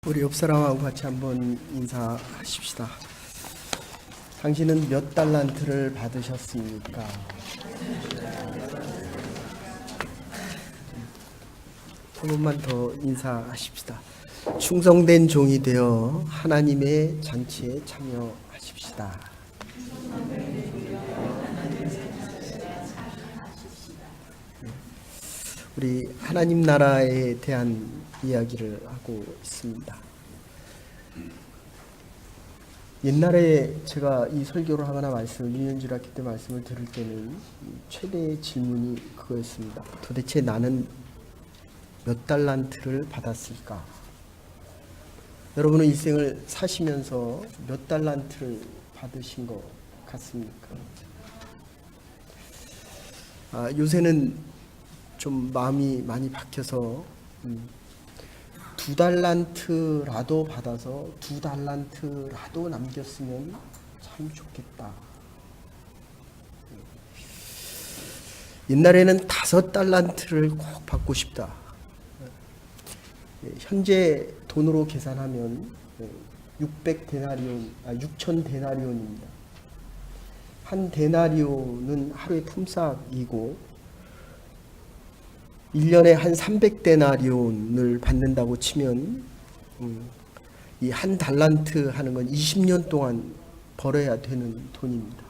우리 옆 사람하고 같이 한번 인사하십시다. 당신은 몇 달란트를 받으셨습니까? 한 번만 더 인사하십시다. 충성된 종이 되어 하나님의 잔치에 참여하십시다. 우리 하나님 나라에 대한 이야기를 하고 있습니다. 옛날에 제가 이 설교를 하거나 말씀을 1년주일 학기 때 말씀을 들을 때는 최대의 질문이 그거였습니다. 도대체 나는 몇 달란트를 받았을까? 여러분은 일생을 사시면서 몇 달란트를 받으신 것 같습니까? 요새는 좀 마음이 많이 바뀌어서 2달란트라도 받아서 2달란트라도 남겼으면 참 좋겠다. 옛날에는 5달란트를 꼭 받고 싶다. 현재 돈으로 계산하면 6,000데나리온입니다. 한 데나리온은 하루의 품삯이고 1년에 한 300데나리온을 받는다고 치면 이 한 달란트 하는 건 20년 동안 벌어야 되는 돈입니다.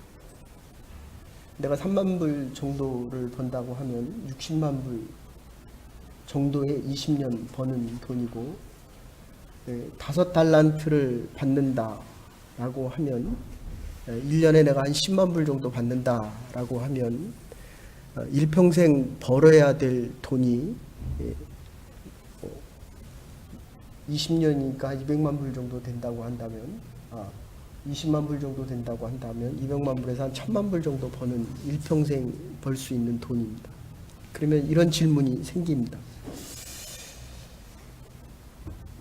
내가 3만 불 정도를 번다고 하면 60만 불 정도의 20년 버는 돈이고 5달란트를 받는다라고 하면 1년에 내가 한 10만 불 정도 받는다라고 하면 일평생 벌어야 될 돈이 20년이니까 200만 불 정도 된다고 한다면 20만 불 정도 된다고 한다면 200만 불에서 한 1000만 불 정도 버는 일평생 벌 수 있는 돈입니다. 그러면 이런 질문이 생깁니다.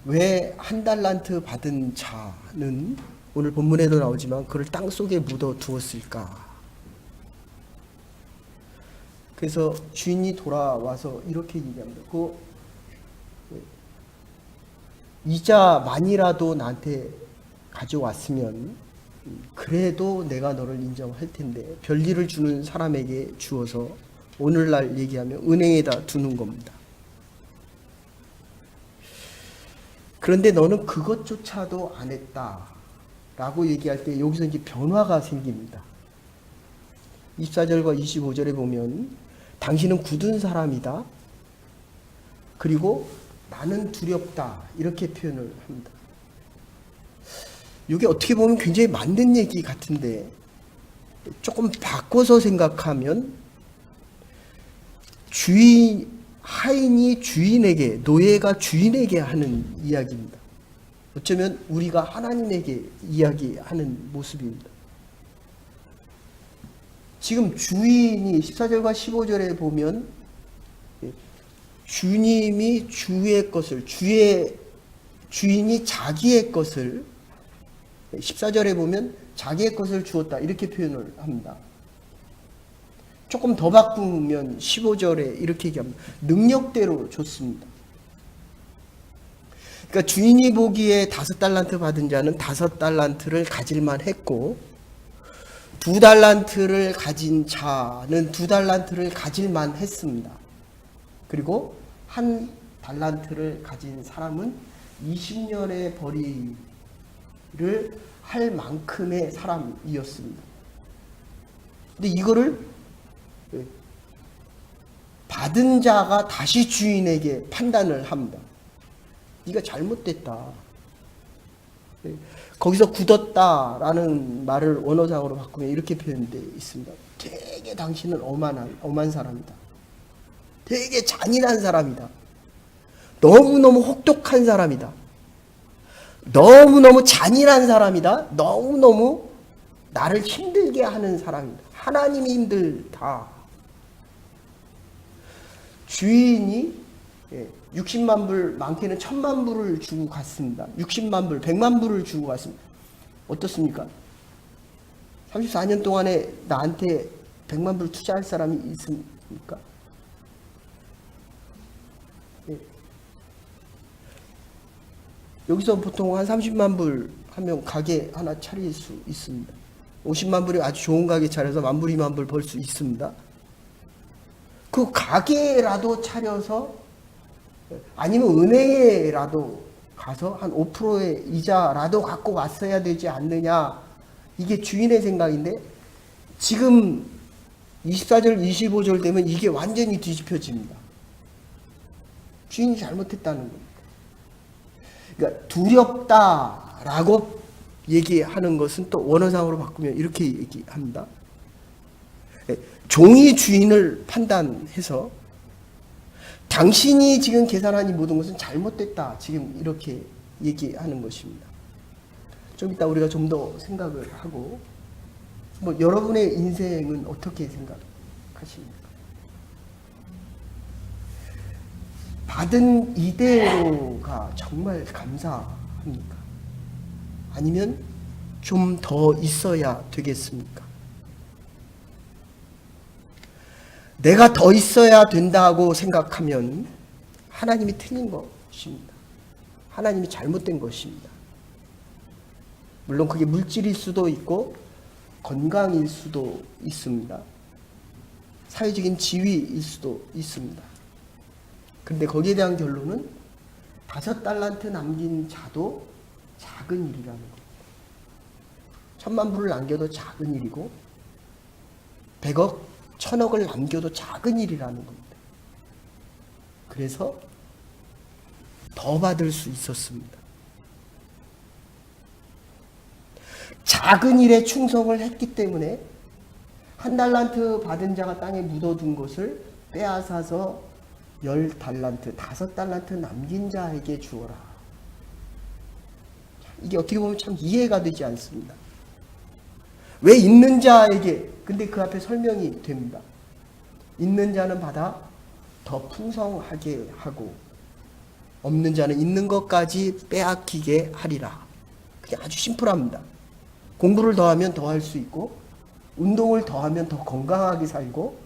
왜 한 달란트 받은 자는 오늘 본문에도 나오지만 그를 땅속에 묻어 두었을까? 그래서 주인이 돌아와서 이렇게 얘기합니다. 그 이자만이라도 나한테 가져왔으면 그래도 내가 너를 인정할 텐데 별일을 주는 사람에게 주어서 오늘날 얘기하면 은행에다 두는 겁니다. 그런데 너는 그것조차도 안 했다라고 얘기할 때 여기서 이제 변화가 생깁니다. 24절과 25절에 보면 당신은 굳은 사람이다. 그리고 나는 두렵다. 이렇게 표현을 합니다. 이게 어떻게 보면 굉장히 맞는 얘기 같은데 조금 바꿔서 생각하면 하인이 주인에게, 노예가 주인에게 하는 이야기입니다. 어쩌면 우리가 하나님에게 이야기하는 모습입니다. 지금 주인이 14절과 15절에 보면 주님이 주의 것을, 주인이 자기의 것을 14절에 보면 자기의 것을 주었다 이렇게 표현을 합니다. 조금 더 바꾸면 15절에 이렇게 얘기합니다. 능력대로 줬습니다. 그러니까 주인이 보기에 5달란트 받은 자는 5달란트를 가질만 했고 2달란트를 가진 자는 2달란트를 가질만 했습니다. 그리고 1달란트를 가진 사람은 20년의 벌이를 할 만큼의 사람이었습니다. 근데 이거를 받은 자가 다시 주인에게 판단을 합니다. 네가 잘못됐다. 거기서 굳었다라는 말을 원어상으로 바꾸면 이렇게 표현되어 있습니다. 되게 당신은 엄한 사람이다. 되게 잔인한 사람이다. 너무너무 혹독한 사람이다. 너무너무 잔인한 사람이다. 너무너무 나를 힘들게 하는 사람이다. 하나님이 힘들다. 주인이 60만 불, 많게는 1000만 불을 주고 갔습니다. 60만 불, 100만 불을 주고 갔습니다. 어떻습니까? 34년 동안에 나한테 100만 불 투자할 사람이 있습니까? 여기서 보통 한 30만 불 하면 가게 하나 차릴 수 있습니다. 50만 불이 아주 좋은 가게 차려서 1만 불, 2만 불 벌 수 있습니다. 그 가게라도 차려서 아니면 은행에라도 가서 한 5%의 이자라도 갖고 왔어야 되지 않느냐. 이게 주인의 생각인데 지금 24절, 25절 되면 이게 완전히 뒤집혀집니다. 주인이 잘못했다는 겁니다. 그러니까 두렵다라고 얘기하는 것은 또 원어상으로 바꾸면 이렇게 얘기합니다. 종이 주인을 판단해서 당신이 지금 계산한 이 모든 것은 잘못됐다. 지금 이렇게 얘기하는 것입니다. 좀 이따 우리가 좀 더 생각을 하고, 뭐 여러분의 인생은 어떻게 생각하십니까? 받은 이대로가 정말 감사합니까? 아니면 좀 더 있어야 되겠습니까? 내가 더 있어야 된다고 생각하면 하나님이 틀린 것입니다. 하나님이 잘못된 것입니다. 물론 그게 물질일 수도 있고 건강일 수도 있습니다. 사회적인 지위일 수도 있습니다. 그런데 거기에 대한 결론은 5달란트 남긴 자도 작은 일이라는 겁니다. 1,000만 불을 남겨도 작은 일이고 100억, 1,000억을 남겨도 작은 일이라는 겁니다. 그래서 더 받을 수 있었습니다. 작은 일에 충성을 했기 때문에 1달란트 받은 자가 땅에 묻어둔 것을 빼앗아서 10달란트, 5달란트 남긴 자에게 주어라. 이게 어떻게 보면 참 이해가 되지 않습니다. 왜 있는 자에게, 근데 그 앞에 설명이 됩니다. 있는 자는 받아 더 풍성하게 하고 없는 자는 있는 것까지 빼앗기게 하리라. 그게 아주 심플합니다. 공부를 더하면 더 할 수 있고 운동을 더하면 더 건강하게 살고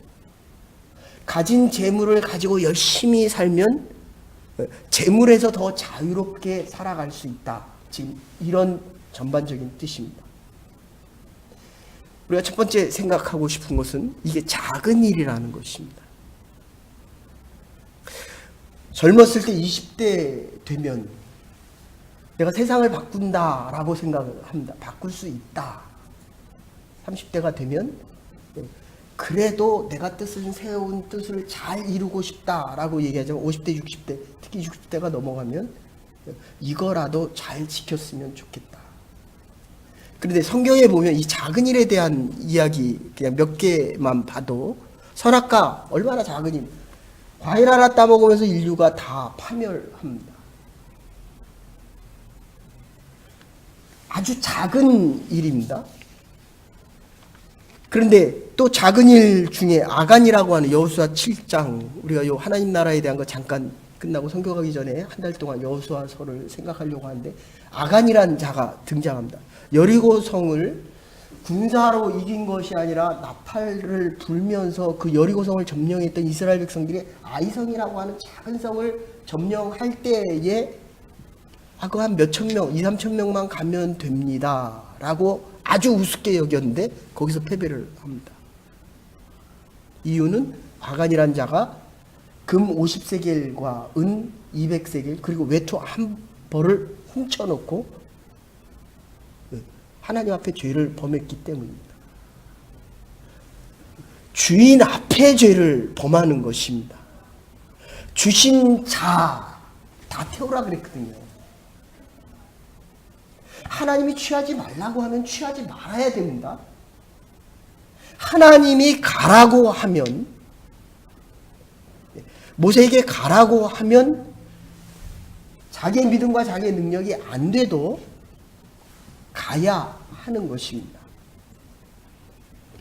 가진 재물을 가지고 열심히 살면 재물에서 더 자유롭게 살아갈 수 있다. 지금 이런 전반적인 뜻입니다. 우리가 첫 번째 생각하고 싶은 것은 이게 작은 일이라는 것입니다. 젊었을 때 20대 되면 내가 세상을 바꾼다라고 생각을 합니다. 바꿀 수 있다. 30대가 되면 그래도 내가 세운 뜻을 잘 이루고 싶다라고 얘기하지만 50대, 60대, 특히 60대가 넘어가면 이거라도 잘 지켰으면 좋겠다. 그런데 성경에 보면 이 작은 일에 대한 이야기 그냥 몇 개만 봐도 선악과 얼마나 작은 일, 과일 하나 따먹으면서 인류가 다 파멸합니다. 아주 작은 일입니다. 그런데 또 작은 일 중에 아간이라고 하는 여호수아 7장, 우리가 요 하나님 나라에 대한 거 잠깐 끝나고 선교가기 전에 한 달 동안 여호수아서를 생각하려고 하는데 아간이라는 자가 등장합니다. 여리고 성을 군사로 이긴 것이 아니라 나팔을 불면서 그 여리고 성을 점령했던 이스라엘 백성들이 아이성이라고 하는 작은 성을 점령할 때에 그 한 몇천 명, 2, 3천 명만 가면 됩니다 라고 아주 우습게 여겼는데 거기서 패배를 합니다. 이유는 아간이란 자가 금 50세겔과 은 200세겔 그리고 외투 한 벌을 훔쳐놓고 하나님 앞에 죄를 범했기 때문입니다. 주인 앞에 죄를 범하는 것입니다. 주신 자 다 태우라 그랬거든요. 하나님이 취하지 말라고 하면 취하지 말아야 됩니다. 하나님이 가라고 하면, 모세에게 가라고 하면 자기의 믿음과 자기의 능력이 안 돼도 가야 하는 것입니다.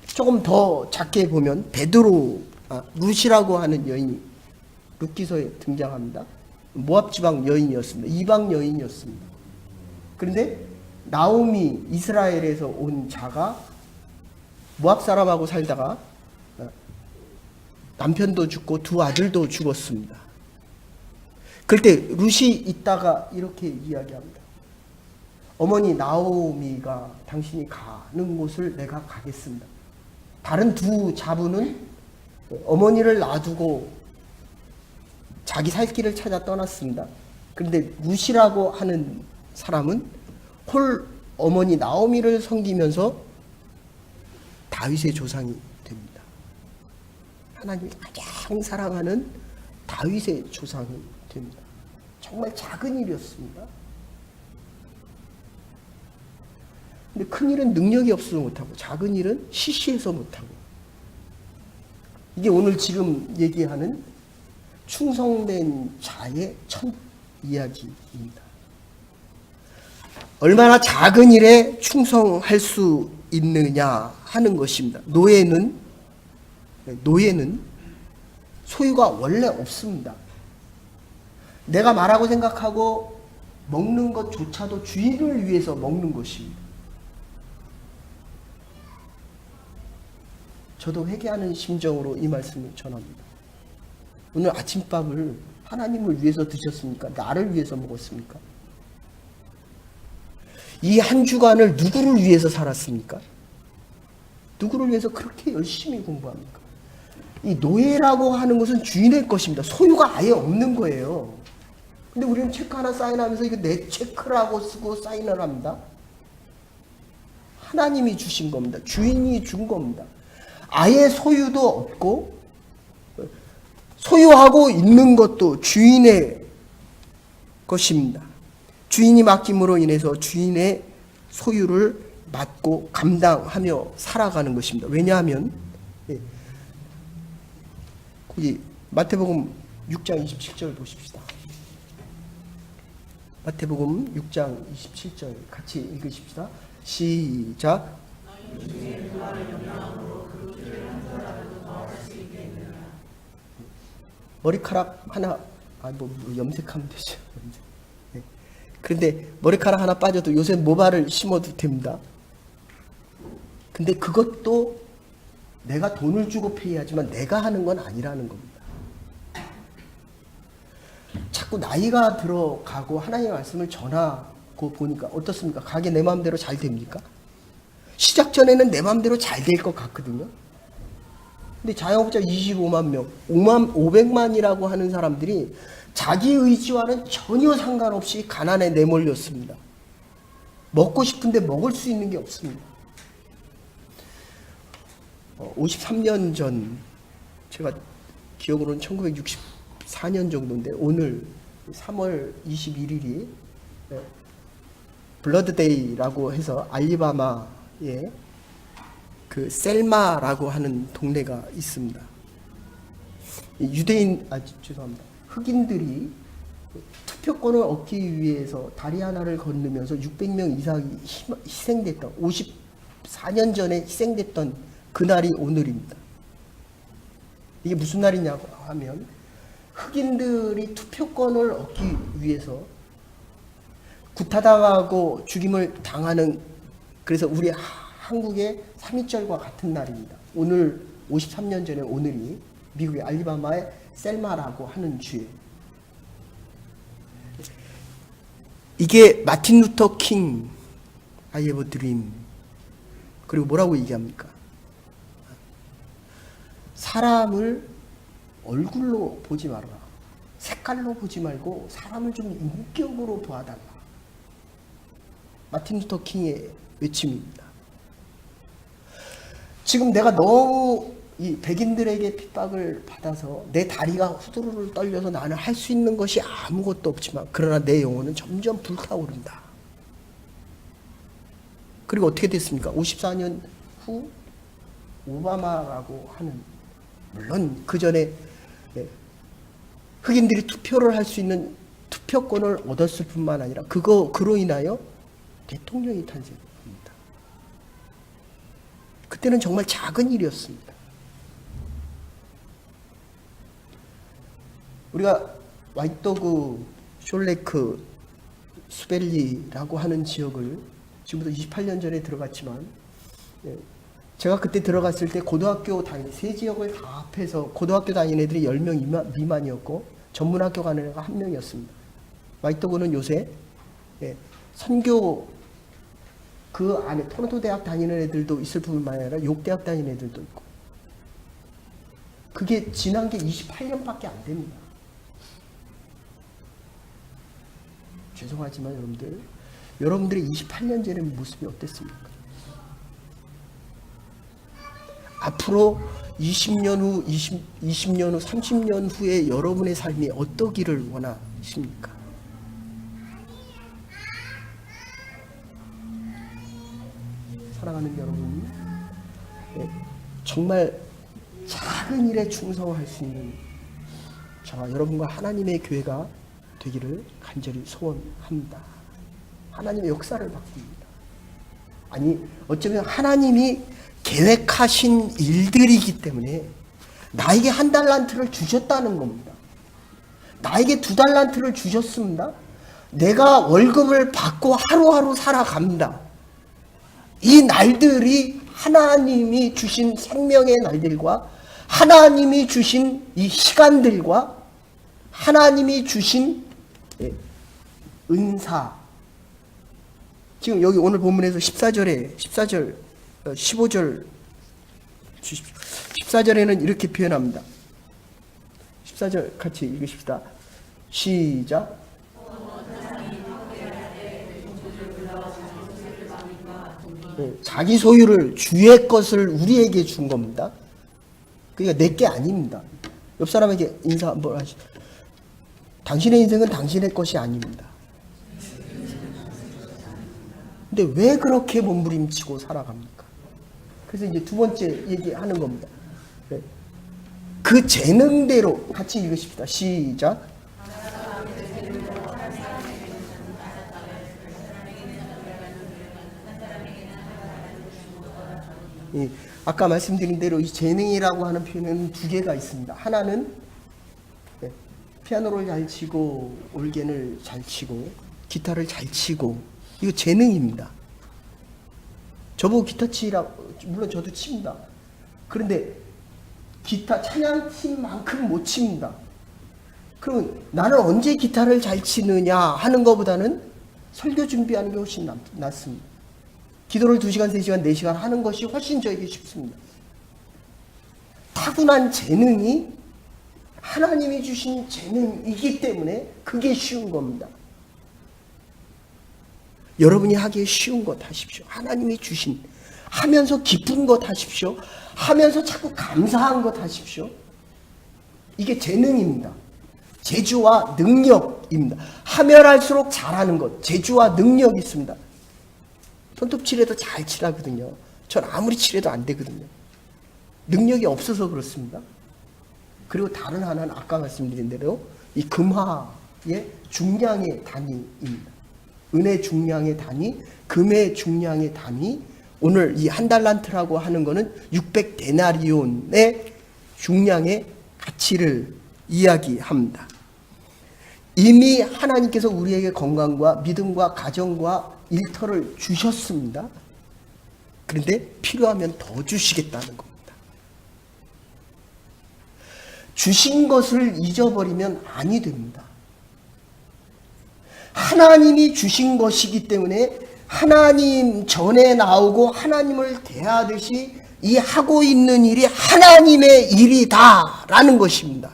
조금 더 작게 보면 베드로, 룻이라고 하는 여인이 룻기서에 등장합니다. 모압 지방 여인이었습니다. 이방 여인이었습니다. 그런데 나오미 이스라엘에서 온 자가 모압 사람하고 살다가 남편도 죽고 두 아들도 죽었습니다. 그럴 때 룻이 있다가 이렇게 이야기합니다. 어머니 나오미가 당신이 가는 곳을 내가 가겠습니다. 다른 두 자부는 어머니를 놔두고 자기 살 길을 찾아 떠났습니다. 그런데 룻이라고 하는 사람은 홀 어머니 나오미를 섬기면서 다윗의 조상이 됩니다. 하나님이 가장 사랑하는 다윗의 조상이 됩니다. 정말 작은 일이었습니다. 근데 큰 일은 능력이 없어서 못하고 작은 일은 시시해서 못하고, 이게 오늘 지금 얘기하는 충성된 자의 첫 이야기입니다. 얼마나 작은 일에 충성할 수 있느냐 하는 것입니다. 노예는 소유가 원래 없습니다. 내가 말하고 생각하고 먹는 것조차도 주인을 위해서 먹는 것입니다. 저도 회개하는 심정으로 이 말씀을 전합니다. 오늘 아침밥을 하나님을 위해서 드셨습니까? 나를 위해서 먹었습니까? 이 한 주간을 누구를 위해서 살았습니까? 누구를 위해서 그렇게 열심히 공부합니까? 이 노예라고 하는 것은 주인의 것입니다. 소유가 아예 없는 거예요. 근데 우리는 체크 하나 사인하면서 이거 내 체크라고 쓰고 사인을 합니다. 하나님이 주신 겁니다. 주인이 준 겁니다. 아예 소유도 없고 소유하고 있는 것도 주인의 것입니다. 주인이 맡김으로 인해서 주인의 소유를 맡고 감당하며 살아가는 것입니다. 왜냐하면 거기 마태복음 6장 27절 보십시다. 마태복음 6장 27절 같이 읽으십시다. 시작. 머리카락 하나, 염색하면 되죠. 네. 그런데 머리카락 하나 빠져도 요새 모발을 심어도 됩니다. 근데 그것도 내가 돈을 주고 페이하지만 내가 하는 건 아니라는 겁니다. 자꾸 나이가 들어가고 하나님의 말씀을 전하고 보니까 어떻습니까? 가게 내 마음대로 잘 됩니까? 시작 전에는 내 마음대로 잘 될 것 같거든요. 근데 자영업자 25만 명, 500만이라고 하는 사람들이 자기 의지와는 전혀 상관없이 가난에 내몰렸습니다. 먹고 싶은데 먹을 수 있는 게 없습니다. 53년 전, 제가 기억으로는 1964년 정도인데 오늘 3월 21일이 블러드데이라고 해서 알리바마에 그 셀마라고 하는 동네가 있습니다. 죄송합니다. 흑인들이 투표권을 얻기 위해서 다리 하나를 건너면서 600명 이상이 희생됐던, 54년 전에 희생됐던 그날이 오늘입니다. 이게 무슨 날이냐고 하면 흑인들이 투표권을 얻기 위해서 구타당하고 죽임을 당하는, 그래서 우리 한국의 3.1절과 같은 날입니다. 오늘 53년 전에 오늘이 미국의 알리바마의 셀마라고 하는 주에, 이게 마틴 루터 킹 I have a dream, 그리고 뭐라고 얘기합니까? 사람을 얼굴로 보지 말아라. 색깔로 보지 말고 사람을 좀 인격으로 봐달라. 마틴 루터 킹의 외침입니다. 지금 내가 너무 이 백인들에게 핍박을 받아서 내 다리가 후두루를 떨려서 나는 할 수 있는 것이 아무것도 없지만, 그러나 내 영혼은 점점 불타오른다. 그리고 어떻게 됐습니까? 54년 후 오바마라고 하는, 물론 그 전에 흑인들이 투표를 할 수 있는 투표권을 얻었을 뿐만 아니라 그로 인하여 대통령이 탄생합니다. 그때는 정말 작은 일이었습니다. 우리가 와이토그, 숄레크, 수벨리라고 하는 지역을 지금부터 28년 전에 들어갔지만, 제가 그때 들어갔을 때 고등학교 세 지역을 다 합해서 고등학교 다니는 애들이 10명 미만이었고 전문학교 가는 애가 한 명이었습니다. 와이토그는 요새 선교 그 안에 토론토 대학 다니는 애들도 있을 뿐만 아니라 욕 대학 다니는 애들도 있고, 그게 지난 게 28년밖에 안 됩니다. 죄송하지만 여러분들의 28년 전의 모습이 어땠습니까? 앞으로 20년 후, 20년 후, 30년 후에 여러분의 삶이 어떠기를 원하십니까? 사랑하는 여러분, 정말 작은 일에 충성할 수 있는 저와 여러분과 하나님의 교회가 되기를 간절히 소원합니다. 하나님의 역사를 바꿉니다. 아니, 어쩌면 하나님이 계획하신 일들이기 때문에 나에게 1달란트를 주셨다는 겁니다. 나에게 2달란트를 주셨습니다. 내가 월급을 받고 하루하루 살아갑니다. 이 날들이 하나님이 주신 생명의 날들과 하나님이 주신 이 시간들과 하나님이 주신 은사. 지금 여기 오늘 본문에서 15절 14절에는 이렇게 표현합니다. 14절 같이 읽으십시다. 시작. 자기 소유를 주의 것을 우리에게 준 겁니다. 그러니까 내 게 아닙니다. 옆 사람에게 인사 한번 하시죠. 당신의 인생은 당신의 것이 아닙니다. 근데 왜 그렇게 몸부림치고 살아갑니까? 그래서 이제 두 번째 얘기하는 겁니다. 그 재능대로 같이 읽으십시다. 시작. 아까 말씀드린 대로 이 재능이라고 하는 표현은 두 개가 있습니다. 하나는 피아노를 잘 치고 올겐을 잘 치고 기타를 잘 치고, 이거 재능입니다. 저보고 기타 치라고, 물론 저도 칩니다. 그런데 기타 찬양팀만큼 못 칩니다. 그러면 나는 언제 기타를 잘 치느냐 하는 것보다는 설교 준비하는 게 훨씬 낫습니다. 기도를 2시간, 3시간, 4시간 하는 것이 훨씬 저에게 쉽습니다. 타고난 재능이 하나님이 주신 재능이기 때문에 그게 쉬운 겁니다. 여러분이 하기에 쉬운 것 하십시오. 하나님이 주신, 하면서 기쁜 것 하십시오. 하면서 자꾸 감사한 것 하십시오. 이게 재능입니다. 재주와 능력입니다. 하면 할수록 잘하는 것, 재주와 능력이 있습니다. 손톱 칠해도 잘 칠하거든요. 전 아무리 칠해도 안 되거든요. 능력이 없어서 그렇습니다. 그리고 다른 하나는 아까 말씀드린 대로 이 금화의 중량의 단위입니다. 은의 중량의 단위, 금의 중량의 단위, 오늘 이 1달란트라고 하는 거는 600데나리온의 중량의 가치를 이야기합니다. 이미 하나님께서 우리에게 건강과 믿음과 가정과 일터를 주셨습니다. 그런데 필요하면 더 주시겠다는 겁니다. 주신 것을 잊어버리면 아니 됩니다. 하나님이 주신 것이기 때문에 하나님 전에 나오고 하나님을 대하듯이 이 하고 있는 일이 하나님의 일이다라는 것입니다.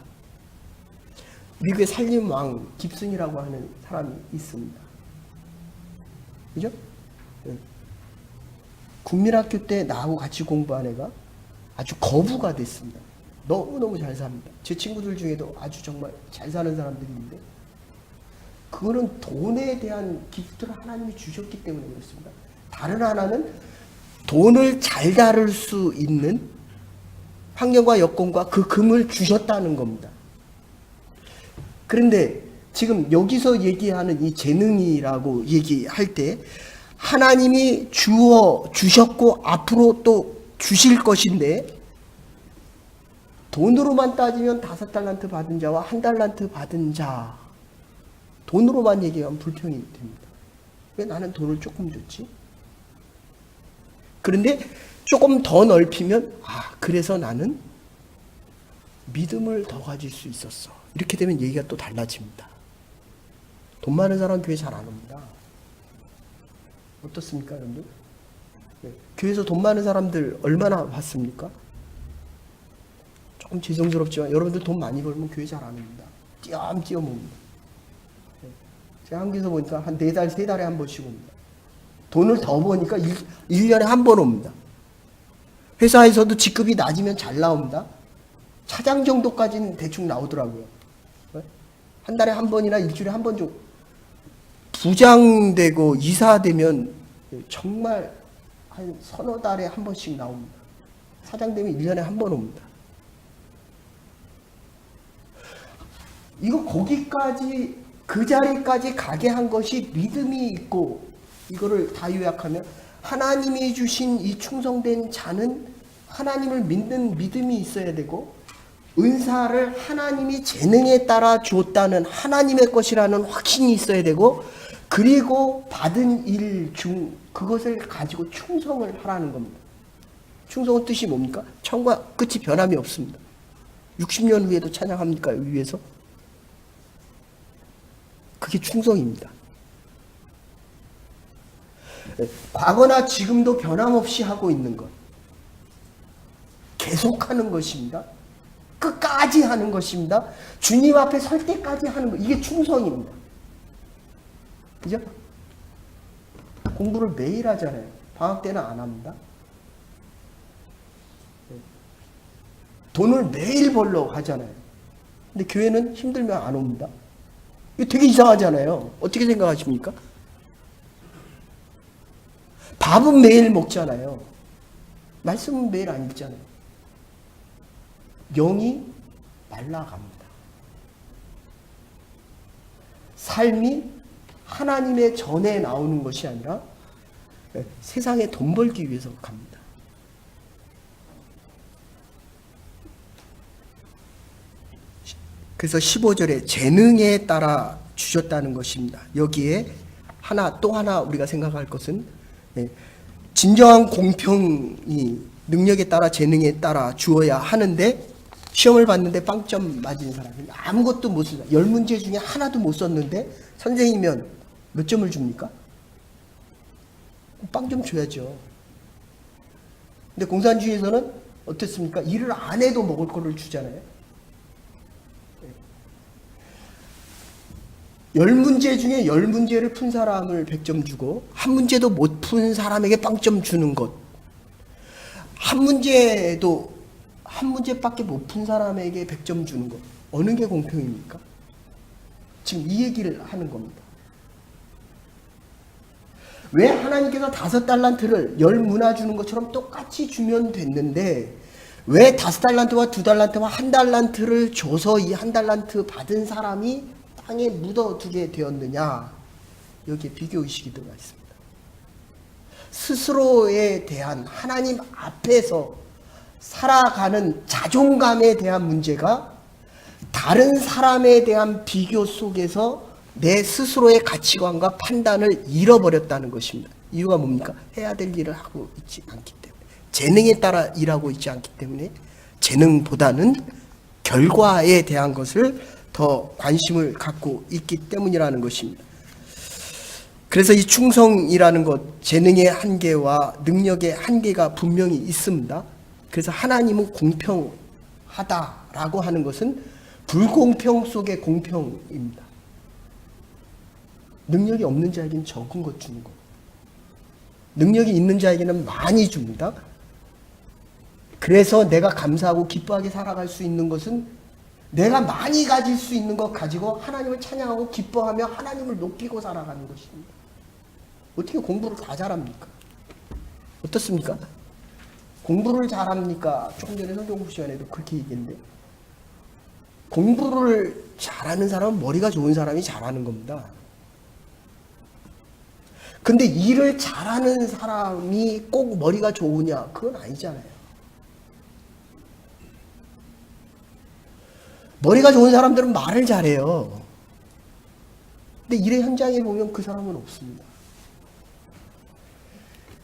미국의 산림왕 깁슨이라고 하는 사람이 있습니다. 그죠? 국민학교 때 나하고 같이 공부한 애가 아주 거부가 됐습니다. 너무너무 잘 삽니다. 제 친구들 중에도 아주 정말 잘 사는 사람들이 있는데, 그거는 돈에 대한 기프트를 하나님이 주셨기 때문에 그렇습니다. 다른 하나는 돈을 잘 다룰 수 있는 환경과 여건과 그 금을 주셨다는 겁니다. 그런데 지금 여기서 얘기하는 이 재능이라고 얘기할 때 하나님이 주셨고 앞으로 또 주실 것인데, 돈으로만 따지면 5달란트 받은 자와 1달란트 받은 자, 돈으로만 얘기하면 불평이 됩니다. 왜 나는 돈을 조금 줬지? 그런데 조금 더 넓히면, 그래서 나는 믿음을 더 가질 수 있었어. 이렇게 되면 얘기가 또 달라집니다. 돈 많은 사람 교회 잘 안 옵니다. 어떻습니까, 여러분들? 네. 교회에서 돈 많은 사람들 얼마나 봤습니까? 조금 죄송스럽지만 여러분들 돈 많이 벌면 교회 잘 안 옵니다. 띄엄띄엄 옵니다. 네. 제가 한국에서 보니까 한 4달, 3달에 한 번씩 옵니다. 돈을 더 버니까 1년에 한 번 옵니다. 회사에서도 직급이 낮으면 잘 나옵니다. 차장 정도까지는 대충 나오더라고요. 네? 한 달에 한 번이나 일주일에 한 번 정도. 부장 되고 이사 되면 정말 한 서너 달에 한 번씩 나옵니다. 사장 되면 1년에 한 번 옵니다. 이거 거기까지 그 자리까지 가게 한 것이 믿음이 있고, 이거를 다 요약하면 하나님이 주신 이 충성된 자는 하나님을 믿는 믿음이 있어야 되고, 은사를 하나님이 재능에 따라 주었다는 하나님의 것이라는 확신이 있어야 되고, 그리고 받은 일 중 그것을 가지고 충성을 하라는 겁니다. 충성은 뜻이 뭡니까? 처음과 끝이 변함이 없습니다. 60년 후에도 찬양합니까? 여기 위에서? 그게 충성입니다. 과거나 지금도 변함없이 하고 있는 것, 계속하는 것입니다. 끝까지 하는 것입니다. 주님 앞에 설 때까지 하는 것, 이게 충성입니다. 그죠? 공부를 매일 하잖아요. 방학 때는 안 합니다. 돈을 매일 벌러 가잖아요. 근데 교회는 힘들면 안 옵니다. 이거 되게 이상하잖아요. 어떻게 생각하십니까? 밥은 매일 먹잖아요. 말씀은 매일 안 읽잖아요. 영이 말라갑니다. 삶이 하나님의 전에 나오는 것이 아니라 세상에 돈 벌기 위해서 갑니다. 그래서 15절에 재능에 따라 주셨다는 것입니다. 여기에 또 하나 우리가 생각할 것은, 진정한 공평이 능력에 따라 재능에 따라 주어야 하는데, 시험을 봤는데 빵점 맞은 사람이 아무것도 못 쓴다. 10문제 중에 하나도 못 썼는데 선생님이면 몇 점을 줍니까? 빵점 줘야죠. 근데 공산주의에서는 어떻습니까? 일을 안 해도 먹을 거를 주잖아요. 10문제 중에 10문제를 푼 사람을 100점 주고 한 문제도 못 푼 사람에게 빵점 주는 것, 한 문제밖에 못 푼 사람에게 100점 주는 것, 어느 게 공평입니까? 지금 이 얘기를 하는 겁니다. 왜 하나님께서 5달란트를 10문화 주는 것처럼 똑같이 주면 됐는데, 왜 5달란트와 2달란트와 1달란트를 줘서 이 1달란트 받은 사람이 땅에 묻어두게 되었느냐? 여기에 비교의식이 들어가 있습니다. 스스로에 대한 하나님 앞에서 살아가는 자존감에 대한 문제가 다른 사람에 대한 비교 속에서 내 스스로의 가치관과 판단을 잃어버렸다는 것입니다. 이유가 뭡니까? 해야 될 일을 하고 있지 않기 때문에, 재능에 따라 일하고 있지 않기 때문에, 재능보다는 결과에 대한 것을 더 관심을 갖고 있기 때문이라는 것입니다. 그래서 이 충성이라는 것, 재능의 한계와 능력의 한계가 분명히 있습니다. 그래서 하나님은 공평하다라고 하는 것은 불공평 속의 공평입니다. 능력이 없는 자에게는 적은 것 주는 거, 능력이 있는 자에게는 많이 줍니다. 그래서 내가 감사하고 기뻐하게 살아갈 수 있는 것은 내가 많이 가질 수 있는 것 가지고 하나님을 찬양하고 기뻐하며 하나님을 높이고 살아가는 것입니다. 어떻게 공부를 다 잘합니까? 어떻습니까? 공부를 잘합니까? 조금 전에 성경공부 시간에도 그렇게 얘기했는데, 공부를 잘하는 사람은 머리가 좋은 사람이 잘하는 겁니다. 근데 일을 잘하는 사람이 꼭 머리가 좋으냐? 그건 아니잖아요. 머리가 좋은 사람들은 말을 잘해요. 근데 일의 현장에 보면 그 사람은 없습니다.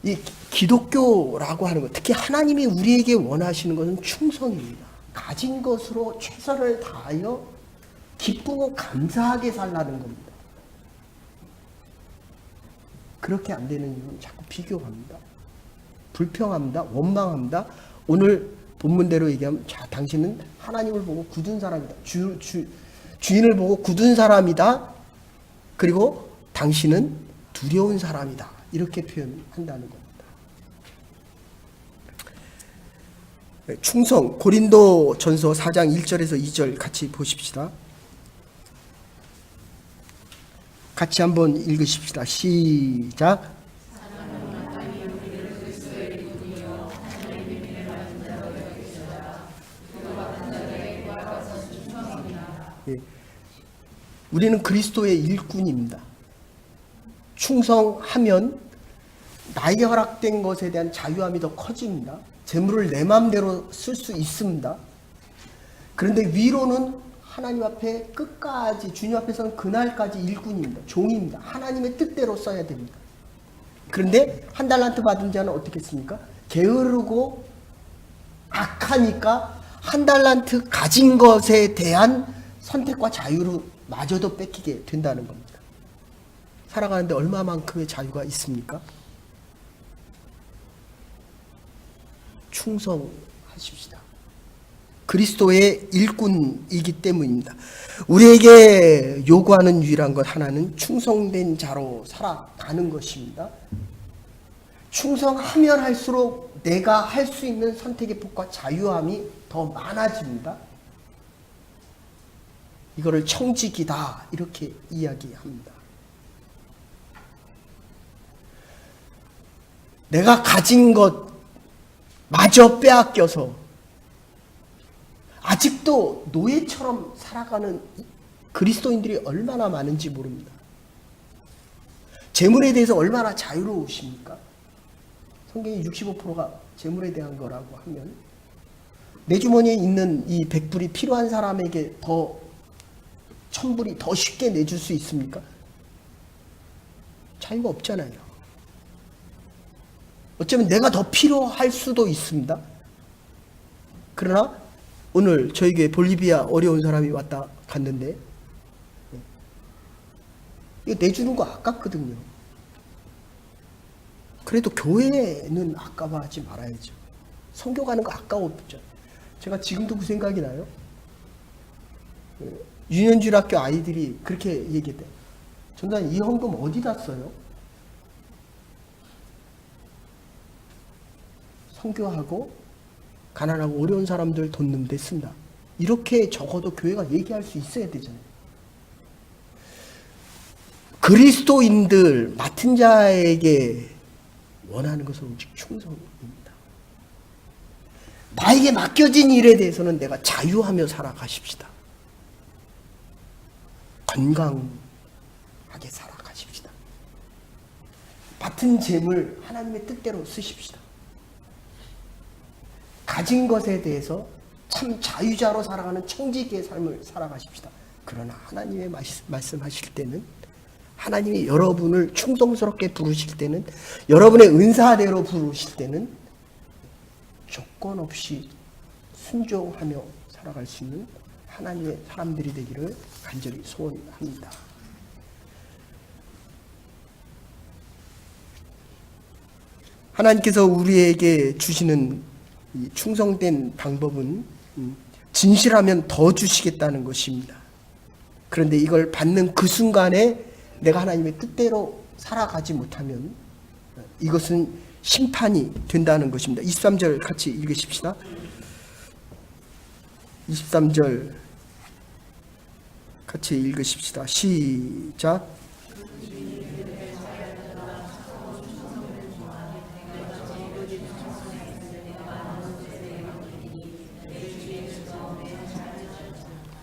이 기독교라고 하는 것, 특히 하나님이 우리에게 원하시는 것은 충성입니다. 가진 것으로 최선을 다하여 기쁘고 감사하게 살라는 겁니다. 그렇게 안 되는 이유는 자꾸 비교합니다. 불평합니다. 원망합니다. 오늘 본문대로 얘기하면 자, 당신은 하나님을 보고 굳은 사람이다. 주인을 보고 굳은 사람이다. 그리고 당신은 두려운 사람이다. 이렇게 표현한다는 겁니다. 충성, 고린도전서 4장 1절에서 2절 같이 보십시다. 같이 한번 읽으십시다. 시작. 예. 우리는 그리스도의 일꾼입니다. 충성하면 나에게 허락된 것에 대한 자유함이 더 커집니다. 재물을 내 마음대로 쓸 수 있습니다. 그런데 위로는 하나님 앞에 끝까지, 주님 앞에서는 그날까지 일꾼입니다. 종입니다. 하나님의 뜻대로 써야 됩니다. 그런데 한 달란트 받은 자는 어떻겠습니까? 게으르고 악하니까 한 달란트 가진 것에 대한 선택과 자유로 마저도 뺏기게 된다는 겁니다. 살아가는데 얼마만큼의 자유가 있습니까? 충성하십시다. 그리스도의 일꾼이기 때문입니다. 우리에게 요구하는 유일한 것 하나는 충성된 자로 살아가는 것입니다. 충성하면 할수록 내가 할 수 있는 선택의 폭과 자유함이 더 많아집니다. 이거를 청지기다 이렇게 이야기합니다. 내가 가진 것 마저 빼앗겨서 아직도 노예처럼 살아가는 그리스도인들이 얼마나 많은지 모릅니다. 재물에 대해서 얼마나 자유로우십니까? 성경이 65%가 재물에 대한 거라고 하면 내 주머니에 있는 이 100불이 필요한 사람에게 더 1000불이 더 쉽게 내줄 수 있습니까? 자유가 없잖아요. 어쩌면 내가 더 필요할 수도 있습니다. 그러나 오늘 저희 교회 볼리비아 어려운 사람이 왔다 갔는데 이거 내주는 거 아깝거든요. 그래도 교회는 아까워하지 말아야죠. 선교 가는 거 아까웠죠. 제가 지금도 그 생각이 나요. 유년주일학교 아이들이 그렇게 얘기했대요. 전사님 이 헌금 어디다 써요? 선교하고 가난하고 어려운 사람들 돕는 데 쓴다. 이렇게 적어도 교회가 얘기할 수 있어야 되잖아요. 그리스도인들 맡은 자에게 원하는 것은 오직 충성입니다. 나에게 맡겨진 일에 대해서는 내가 자유하며 살아가십시다. 건강하게 살아가십시다. 맡은 재물 하나님의 뜻대로 쓰십시다. 가진 것에 대해서 참 자유자로 살아가는 청지기의 삶을 살아가십시다. 그러나 하나님의 말씀하실 때는 하나님이 여러분을 충성스럽게 부르실 때는 여러분의 은사대로 부르실 때는 조건 없이 순종하며 살아갈 수 있는 하나님의 사람들이 되기를 간절히 소원합니다. 하나님께서 우리에게 주시는 이 충성된 방법은 진실하면 더 주시겠다는 것입니다. 그런데 이걸 받는 그 순간에 내가 하나님의 뜻대로 살아가지 못하면 이것은 심판이 된다는 것입니다. 23절 같이 읽으십시다. 23절 같이 읽으십시다. 시작.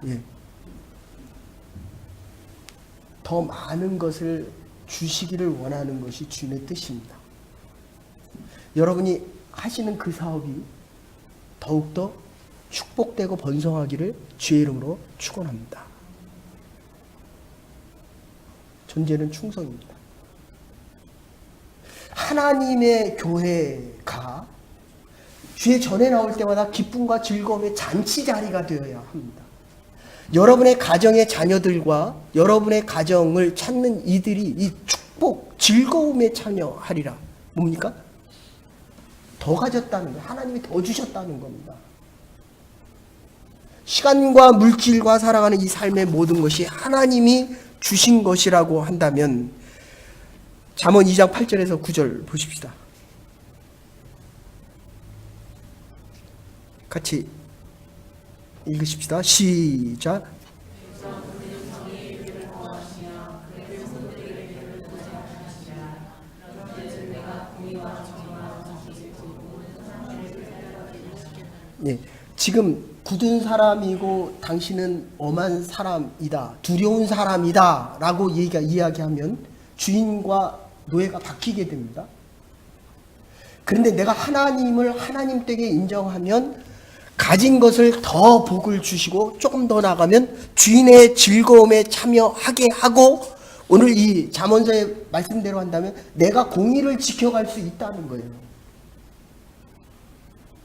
예. 더 많은 것을 주시기를 원하는 것이 주님의 뜻입니다. 여러분이 하시는 그 사업이 더욱더 축복되고 번성하기를 주의 이름으로 축원합니다. 존재는 충성입니다. 하나님의 교회가 주의 전에 나올 때마다 기쁨과 즐거움의 잔치 자리가 되어야 합니다. 여러분의 가정의 자녀들과 여러분의 가정을 찾는 이들이 이 축복, 즐거움에 참여하리라. 뭡니까? 더 가졌다는 거예요. 하나님이 더 주셨다는 겁니다. 시간과 물질과 살아가는 이 삶의 모든 것이 하나님이 주신 것이라고 한다면 잠언 2장 8절에서 9절 보십시다. 같이 읽으십시다. 시작. 네, 지금 굳은 사람이고 당신은 엄한 사람이다, 두려운 사람이다 라고 이야기하면 주인과 노예가 바뀌게 됩니다. 그런데 내가 하나님을 하나님 댁에 인정하면 가진 것을 더 복을 주시고 조금 더 나가면 주인의 즐거움에 참여하게 하고 오늘 이 잠언서의 말씀대로 한다면 내가 공의를 지켜갈 수 있다는 거예요.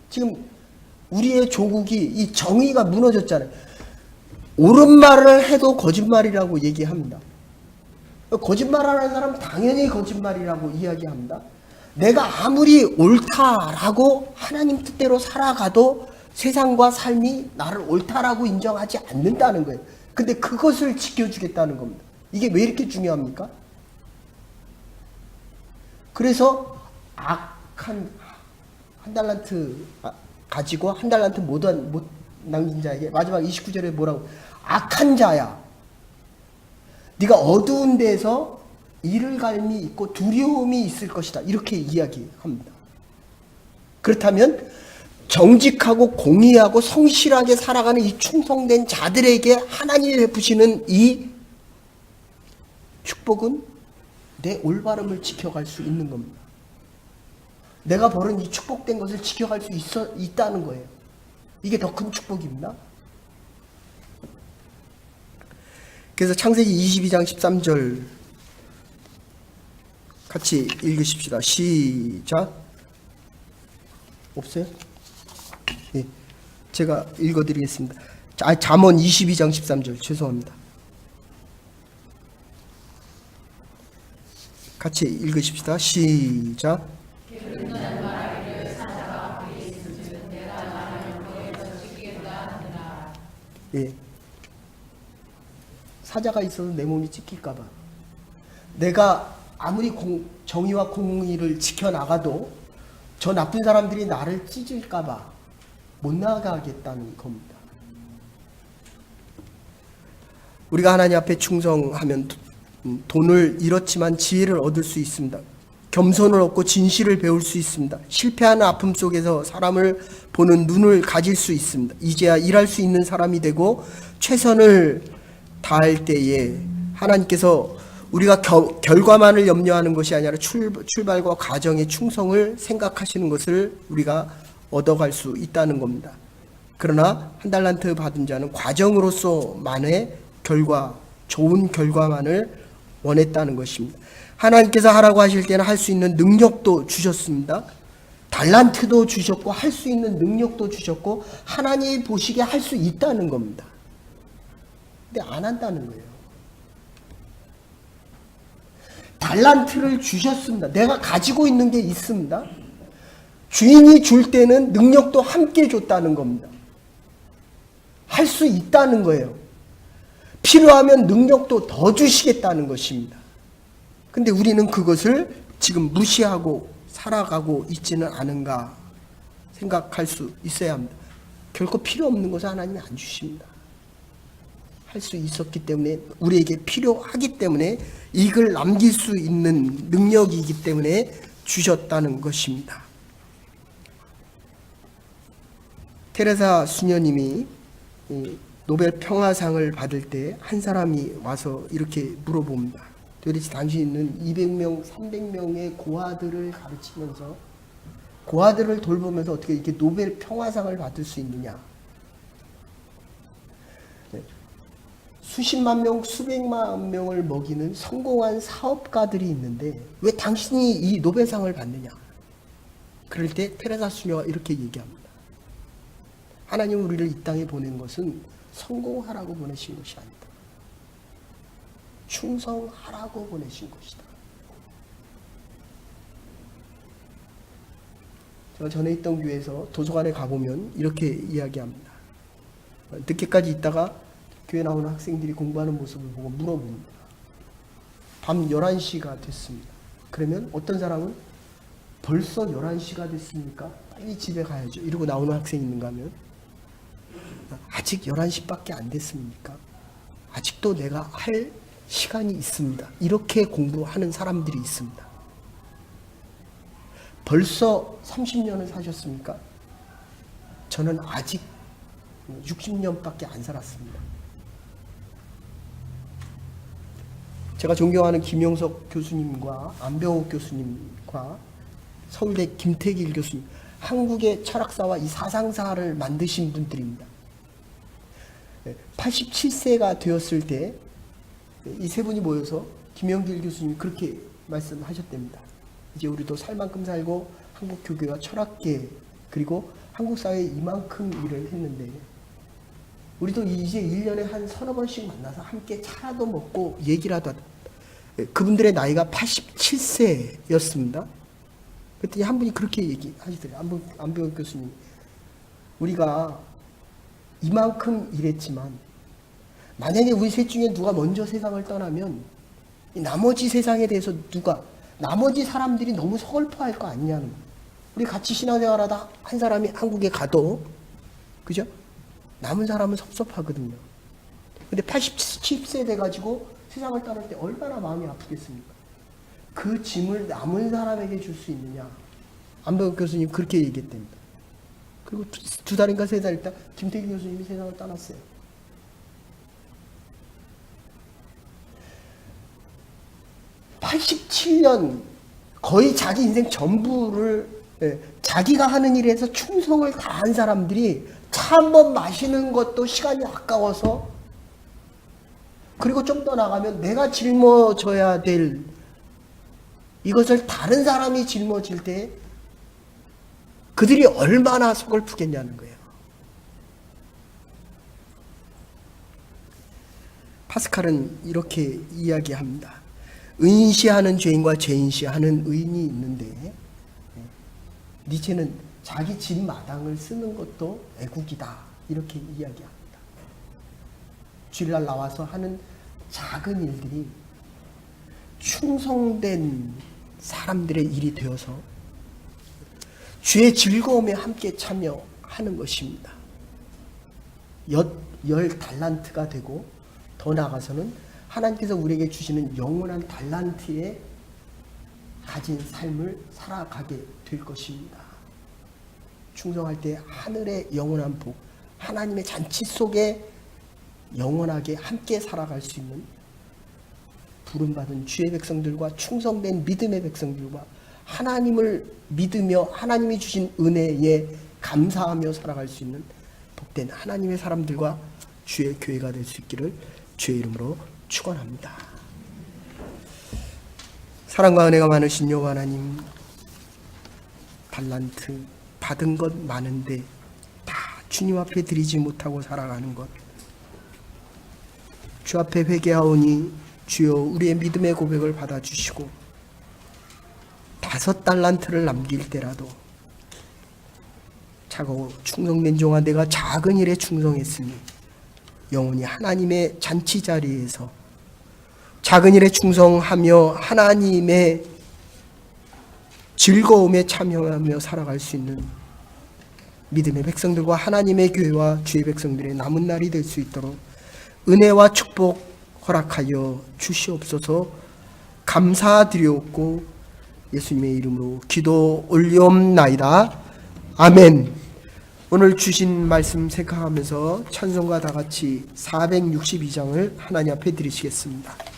지금 우리의 조국이 이 정의가 무너졌잖아요. 옳은 말을 해도 거짓말이라고 얘기합니다. 거짓말하는 사람은 당연히 거짓말이라고 이야기합니다. 내가 아무리 옳다라고 하나님 뜻대로 살아가도 세상과 삶이 나를 옳다라고 인정하지 않는다는 거예요. 근데 그것을 지켜주겠다는 겁니다. 이게 왜 이렇게 중요합니까? 그래서 악한 한 달란트 가지고 한 달란트 못 남긴 자에게 마지막 29절에 뭐라고? 악한 자야, 네가 어두운 데서 이를갈미 있고 두려움이 있을 것이다, 이렇게 이야기합니다. 그렇다면 정직하고 공의하고 성실하게 살아가는 이 충성된 자들에게 하나님이 베푸시는 이 축복은 내 올바름을 지켜갈 수 있는 겁니다. 내가 벌은 이 축복된 것을 지켜갈 수 있다는 거예요. 이게 더 큰 축복입니다. 그래서 창세기 22장 13절 같이 읽으십시다. 시작. 없어요? 네, 제가 읽어드리겠습니다. 잠언 22장 13절 죄송합니다. 같이 읽으십시다. 시작. 예. 사자가 있어서 내 몸이 찢길까봐, 내가 아무리 정의와 공의를 지켜나가도 저 나쁜 사람들이 나를 찢을까봐 못 나가겠다는 겁니다. 우리가 하나님 앞에 충성하면 돈을 잃었지만 지혜를 얻을 수 있습니다. 겸손을 얻고 진실을 배울 수 있습니다. 실패하는 아픔 속에서 사람을 보는 눈을 가질 수 있습니다. 이제야 일할 수 있는 사람이 되고 최선을 다할 때에 하나님께서 우리가 결과만을 염려하는 것이 아니라 출발과 과정의 충성을 생각하시는 것을 우리가 얻어갈 수 있다는 겁니다. 그러나 한 달란트 받은 자는 과정으로서만의 결과, 좋은 결과만을 원했다는 것입니다. 하나님께서 하라고 하실 때는 할 수 있는 능력도 주셨습니다. 달란트도 주셨고 할 수 있는 능력도 주셨고 하나님이 보시기에 할 수 있다는 겁니다. 근데 안 한다는 거예요. 달란트를 주셨습니다. 내가 가지고 있는 게 있습니다. 주인이 줄 때는 능력도 함께 줬다는 겁니다. 할 수 있다는 거예요. 필요하면 능력도 더 주시겠다는 것입니다. 근데 우리는 그것을 지금 무시하고 살아가고 있지는 않은가 생각할 수 있어야 합니다. 결코 필요 없는 것을 하나님이 안 주십니다. 할 수 있었기 때문에, 우리에게 필요하기 때문에, 이익을 남길 수 있는 능력이기 때문에 주셨다는 것입니다. 테레사 수녀님이 노벨 평화상을 받을 때 한 사람이 와서 이렇게 물어봅니다. 도대체 당신은 200명, 300명의 고아들을 가르치면서, 고아들을 돌보면서 어떻게 이렇게 노벨 평화상을 받을 수 있느냐? 수십만 명, 수백만 명을 먹이는 성공한 사업가들이 있는데 왜 당신이 이 노벨상을 받느냐? 그럴 때 테레사 수녀가 이렇게 얘기합니다. 하나님 우리를 이 땅에 보낸 것은 성공하라고 보내신 것이 아니다. 충성하라고 보내신 것이다. 제가 전에 있던 교회에서 도서관에 가보면 이렇게 이야기합니다. 늦게까지 있다가 교회 나오는 학생들이 공부하는 모습을 보고 물어봅니다. 밤 11시가 됐습니다. 그러면 어떤 사람은 벌써 11시가 됐습니까? 빨리 집에 가야죠. 이러고 나오는 학생이 있는가 하면 아직 11시밖에 안 됐습니까? 아직도 내가 할 시간이 있습니다. 이렇게 공부하는 사람들이 있습니다. 벌써 30년을 사셨습니까? 저는 아직 60년밖에 안 살았습니다. 제가 존경하는 김용석 교수님과 안병욱 교수님과 서울대 김태길 교수님, 한국의 철학사와 이 사상사를 만드신 분들입니다. 87세가 되었을 때 이 세 분이 모여서 김영길 교수님이 그렇게 말씀하셨답니다. 이제 우리도 살 만큼 살고 한국 교계와 철학계 그리고 한국 사회에 이만큼 일을 했는데 우리도 이제 1년에 한 서너 번씩 만나서 함께 차라도 먹고 얘기라도 하다. 그분들의 나이가 87세였습니다. 그랬더니 한 분이 그렇게 얘기하시더래요. 안병욱 교수님. 우리가 이만큼 일했지만 만약에 우리 셋 중에 누가 먼저 세상을 떠나면 나머지 세상에 대해서 나머지 사람들이 너무 서글퍼할 거 아니냐는 거예요. 우리 같이 신앙생활하다 한 사람이 한국에 가도 그죠? 남은 사람은 섭섭하거든요. 근데 87세 돼가지고 세상을 떠날 때 얼마나 마음이 아프겠습니까? 그 짐을 남은 사람에게 줄 수 있느냐. 안병욱 교수님 그렇게 얘기했답니다. 그리고 2달인가 3달 있다 김태기 교수님이 세상을 떠났어요. 87년 거의 자기 인생 전부를 자기가 하는 일에서 충성을 다한 사람들이 차 한 번 마시는 것도 시간이 아까워서 그리고 좀 더 나가면 내가 짊어져야 될 이것을 다른 사람이 짊어질 때 그들이 얼마나 서글프겠냐는 거예요. 파스칼은 이렇게 이야기합니다. 의인시하는 죄인과 죄인시하는 의인이 있는데 니체는 자기 집 마당을 쓰는 것도 애국이다 이렇게 이야기합니다. 주일날 나와서 하는 작은 일들이 충성된 사람들의 일이 되어서 주의 즐거움에 함께 참여하는 것입니다. 10달란트가 되고 더 나아가서는 하나님께서 우리에게 주시는 영원한 달란트에 가진 삶을 살아가게 될 것입니다. 충성할 때 하늘의 영원한 복, 하나님의 잔치 속에 영원하게 함께 살아갈 수 있는 부름받은 주의 백성들과 충성된 믿음의 백성들과 하나님을 믿으며 하나님이 주신 은혜에 감사하며 살아갈 수 있는 복된 하나님의 사람들과 주의 교회가 될 수 있기를 주의 이름으로 축원합니다. 사랑과 은혜가 많으신 여호와 하나님, 달란트 받은 것 많은데 다 주님 앞에 드리지 못하고 살아가는 것, 주 앞에 회개하오니 주여 우리의 믿음의 고백을 받아주시고 5달란트를 남길 때라도 차가워 충성된 종아 내가 작은 일에 충성했으니 영원히 하나님의 잔치 자리에서 작은 일에 충성하며 하나님의 즐거움에 참여하며 살아갈 수 있는 믿음의 백성들과 하나님의 교회와 주의 백성들의 남은 날이 될 수 있도록 은혜와 축복 허락하여 주시옵소서. 감사드리옵고 예수님의 이름으로 기도 올리옵나이다. 아멘. 오늘 주신 말씀 생각하면서 찬송과 다 같이 462장을 하나님 앞에 드리시겠습니다.